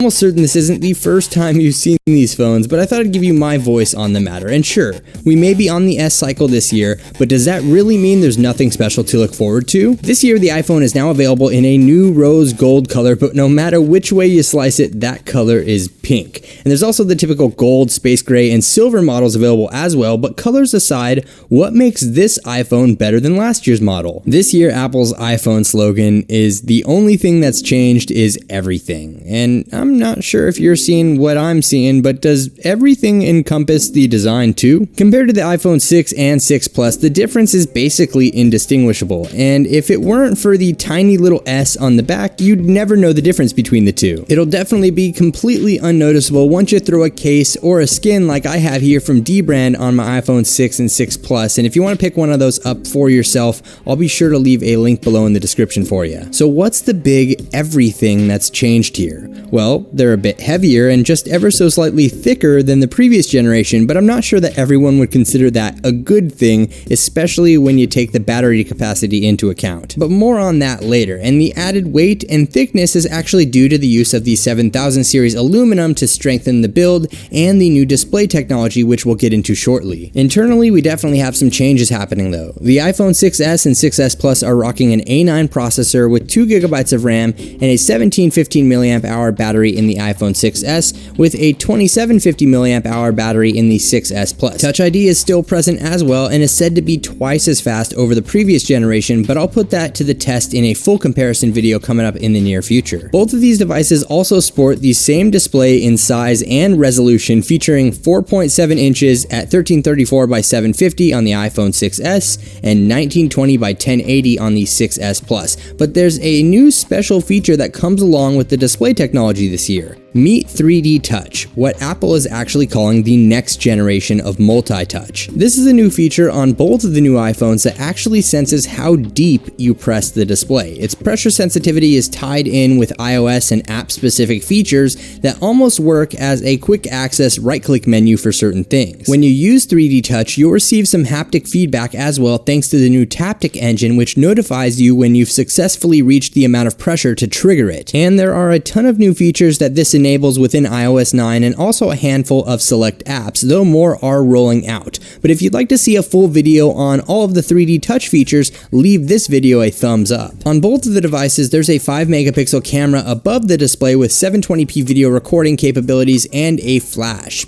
Almost certain this isn't the first time you've seen these phones, but I thought I'd give you my voice on the matter. And sure, we may be on the S cycle this year, but does that really mean there's nothing special to look forward to? This year, the iPhone is now available in a new rose gold color, but no matter which way you slice it, that color is pink. And there's also the typical gold, space gray, and silver models available as well, but colors aside, what makes this iPhone better than last year's model? This year, Apple's iPhone slogan is "The only thing that's changed is everything." And I'm not sure if you're seeing what I'm seeing, but does everything encompass the design too? Compared to the iPhone 6 and 6 Plus, the difference is basically indistinguishable, and if it weren't for the tiny little S on the back, you'd never know the difference between the two. It'll definitely be completely unnoticeable once you throw a case or a skin like I have here from D-Brand on my iPhone 6 and 6 Plus, and if you want to pick one of those up for yourself, I'll be sure to leave a link below in the description for you. So what's the big everything that's changed here? Well, they're a bit heavier and just ever so slightly thicker than the previous generation, but I'm not sure that everyone would consider that a good thing, especially when you take the battery capacity into account. But more on that later, and the added weight and thickness is actually due to the use of the 7000 series aluminum to strengthen the build and the new display technology, which we'll get into shortly. Internally, we definitely have some changes happening though. The iPhone 6s and 6s Plus are rocking an A9 processor with 2 GB of RAM and a 1715 mAh battery in the iPhone 6s with a 2750 mAh battery in the 6s Plus. Touch ID is still present as well and is said to be twice as fast over the previous generation, but I'll put that to the test in a full comparison video coming up in the near future. Both of these devices also sport the same display in size and resolution, featuring 4.7 inches at 1334 by 750 on the iPhone 6s and 1920 by 1080 on the 6s Plus. But there's a new special feature that comes along with the display technology this year. Meet 3D Touch, what Apple is actually calling the next generation of multi-touch. This is a new feature on both of the new iPhones that actually senses how deep you press the display. Its pressure sensitivity is tied in with iOS and app-specific features that almost work as a quick access right-click menu for certain things. When you use 3D Touch, you'll receive some haptic feedback as well thanks to the new Taptic engine, which notifies you when you've successfully reached the amount of pressure to trigger it. And there are a ton of new features that this enables within iOS 9 and also a handful of select apps, though more are rolling out. But if you'd like to see a full video on all of the 3D Touch features, leave this video a thumbs up. On both of the devices, there's a 5 megapixel camera above the display with 720p video recording capabilities and a flash.